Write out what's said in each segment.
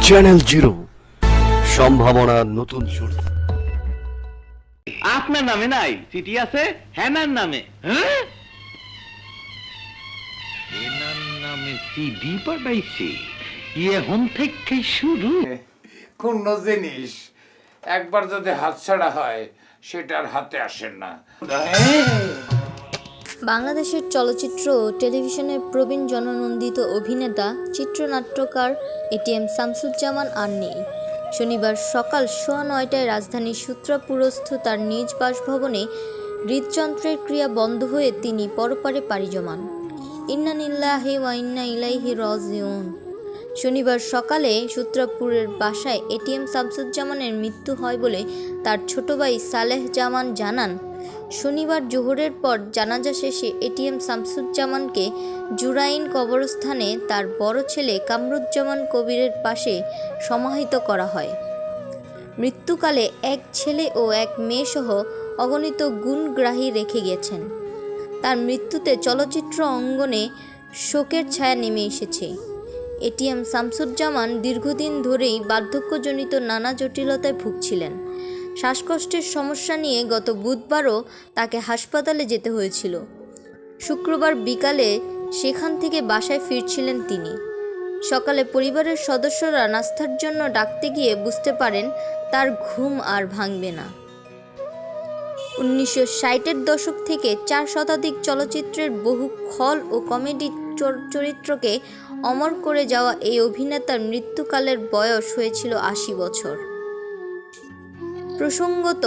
Channel zero, সম্ভাবনার নতুন শুরু। আপনার নামে নাই, চিঠি আছে হেনার নামে। হেনার নামে চিঠি পাঠাইছে, এখন থেকে শুরু। কোন জিনিস একবার যদি হাতছাড়া হয় সেটার হাতে আসেন না। বাংলাদেশের চলচ্চিত্র ও টেলিভিশনের প্রবীণ জননন্দিত অভিনেতা চিত্রনাট্যকার এটিএম শামসুজ্জামান আর নেই। শনিবার সকাল 9:15টায় রাজধানীর সূত্রাপুরস্থ তার নিজ বাসভবনে হৃদযন্ত্রের ক্রিয়া বন্ধ হয়ে তিনি পরপারে পাড়ি জমান। ইন্না লিল্লাহি ওয়া ইন্না ইলাইহি রাজিউন। শনিবার সকালে সূত্রাপুরের বাসায় এটিএম শামসুজ্জামানের মৃত্যু হয় বলে তার ছোট ভাই সালেহ জামান জানান, শনিবার জোহরের পর জানাজা শেষে এটিএম শামসুজ্জামানকে জুরাইন কবরস্থানে তার বড় ছেলে কামরুজ্জামান কবিরের পাশে সমাহিত করা হয়। মৃত্যুকালে এক ছেলে ও এক মেয়েসহ অগণিত গুণগ্রাহী রেখে গেছেন। তার মৃত্যুতে চলচ্চিত্র অঙ্গনে শোকের ছায়া নেমে এসেছে। এটিএম শামসুজ্জামান দীর্ঘদিন ধরেই বার্ধক্যজনিত নানা জটিলতায় ভুগছিলেন। শ্বাসকষ্টের সমস্যা নিয়ে গত বুধবারও তাকে হাসপাতালে যেতে হয়েছিল। শুক্রবার বিকালে সেখান থেকে বাসায় ফিরছিলেন তিনি। সকালে পরিবারের সদস্যরা নাস্তার জন্য ডাকতে গিয়ে বুঝতে পারেন তার ঘুম আর ভাঙবে না। 1960-এর দশক থেকে 4 শতাধিক চলচ্চিত্রের বহু খল ও কমেডি চরিত্রকে অমর করে যাওয়া এই অভিনেতার মৃত্যুকালের বয়স হয়েছিল 80 বছর। প্রসঙ্গত,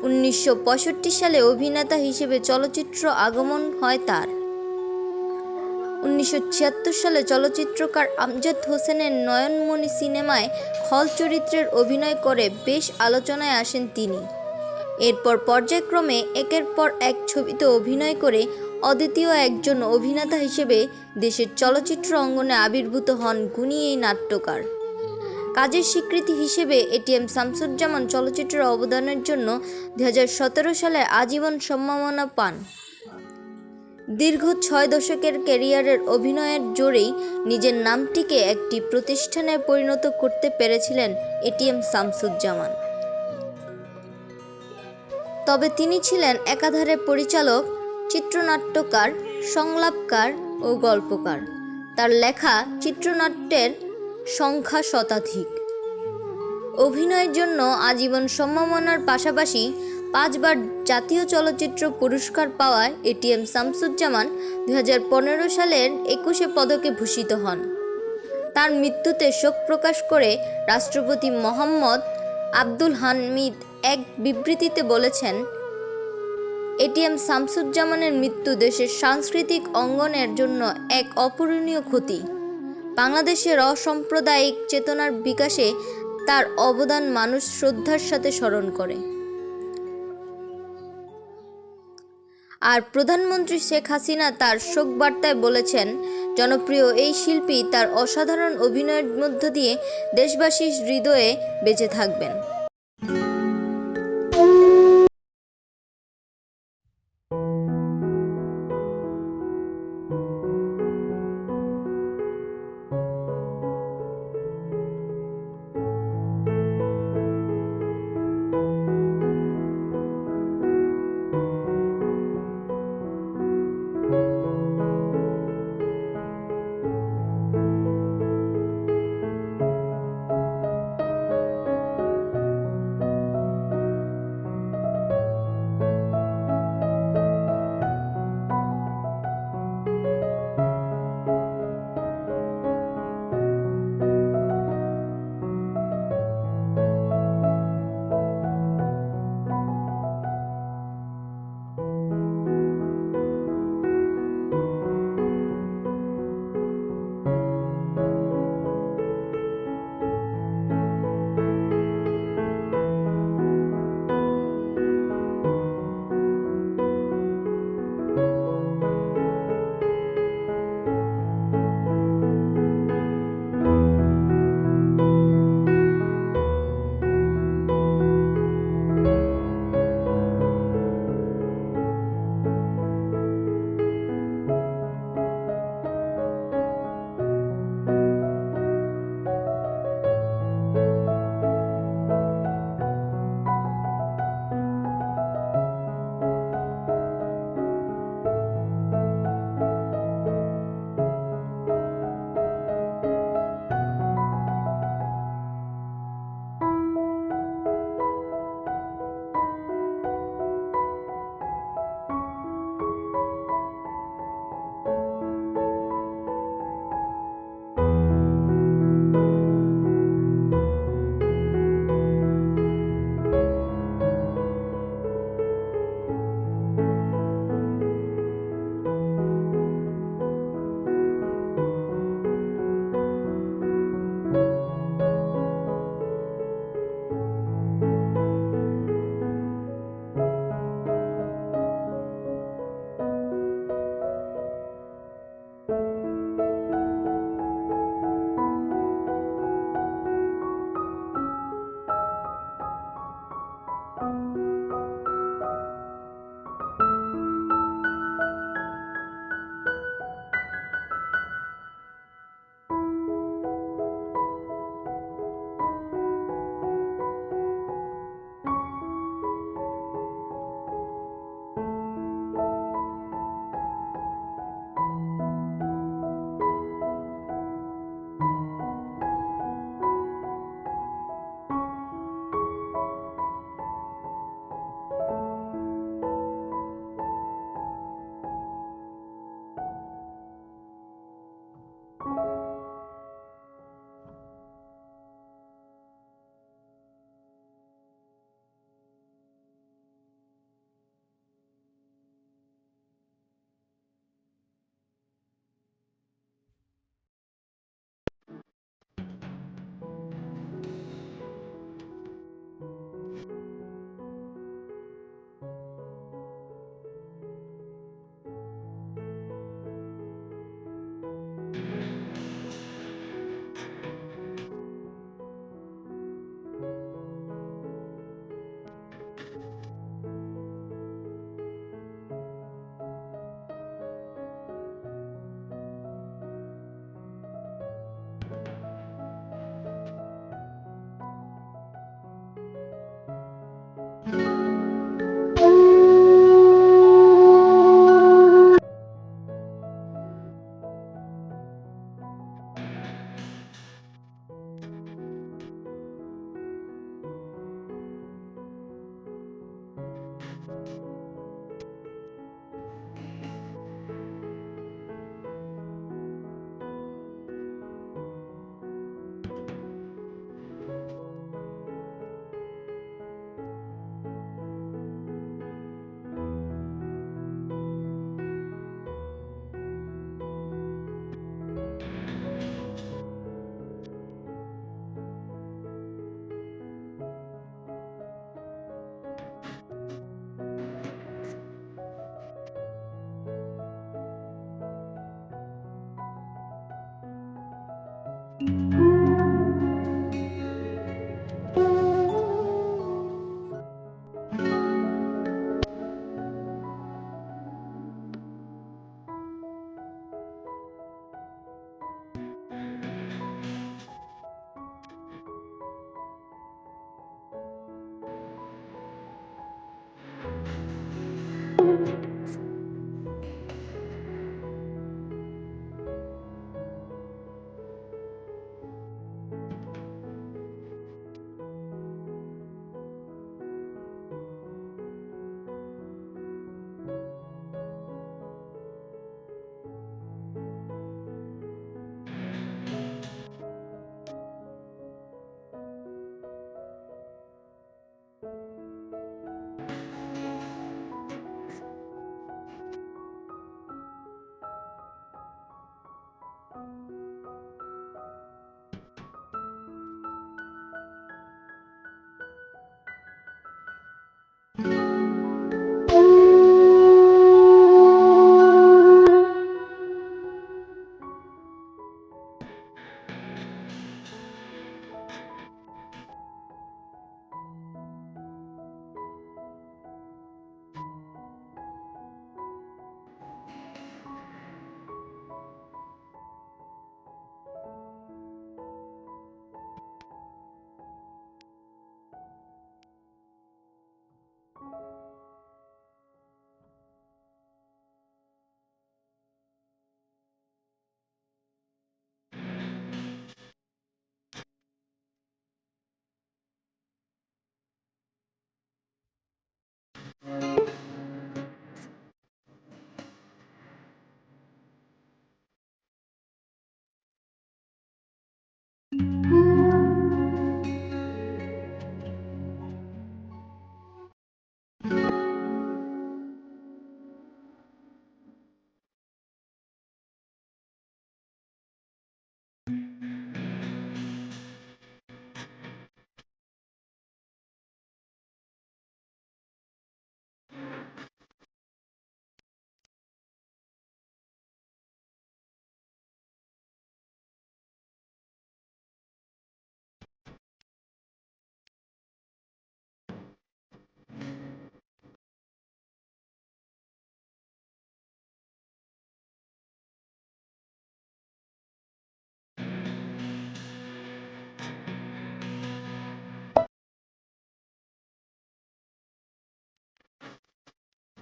1965 সালে অভিনেতা হিসেবে চলচ্চিত্র আগমন হয় তার। 1976 সালে চলচ্চিত্রকার আমজাদ হোসেনের নয়নমণি সিনেমায় খল চরিত্রের অভিনয় করে বেশ আলোচনায় আসেন তিনি। এরপর পর্যায়ক্রমে একের পর এক ছবিতে অভিনয় করে অদ্বিতীয় একজন অভিনেতা হিসেবে দেশের চলচ্চিত্র অঙ্গনে আবির্ভূত হন গুণী এই নাট্যকার। কাজের স্বীকৃতি হিসেবে এটিএম শামসুজ্জামান চলচ্চিত্রের অবদানের জন্য 2017 সালে আজীবন সম্মাননা পান। দীর্ঘ 6 দশকের ক্যারিয়ারের অভিনয়ের জোরেই নিজের নামটিকে একটি প্রতিষ্ঠানে পরিণত করতে পেরেছিলেন এটিএম শামসুজ্জামান। তবে তিনি ছিলেন একাধারে পরিচালক, চিত্রনাট্যকার, সংলাপকার ও গল্পকার। তার লেখা চিত্রনাট্যের সংখ্যা শতাধিক। অভিনয়ের জন্য আজীবন সম্মাননার পাশাপাশি 5 বার জাতীয় চলচ্চিত্র পুরস্কার পাওয়ায় এটিএম শামসুজ্জামান 2015 সালের 21শে পদকে ভূষিত হন। তার মৃত্যুতে শোক প্রকাশ করে রাষ্ট্রপতি মোহাম্মদ আব্দুল হামিদ এক বিবৃতিতে বলেছেন, এটিএম শামসুজ্জামানের মৃত্যু দেশের সাংস্কৃতিক অঙ্গনের জন্য এক অপূরণীয় ক্ষতি। বাংলাদেশের অসাম্প্রদায়িক চেতনার বিকাশে তার অবদান মানুষ শ্রদ্ধার সাথে স্মরণ করে। আর প্রধানমন্ত্রী শেখ হাসিনা তার শোক বার্তায় বলেছেন, জনপ্রিয় এই শিল্পী তার অসাধারণ অভিনয়ের মধ্য দিয়ে দেশবাসীর হৃদয়ে বেঁচে থাকবেন।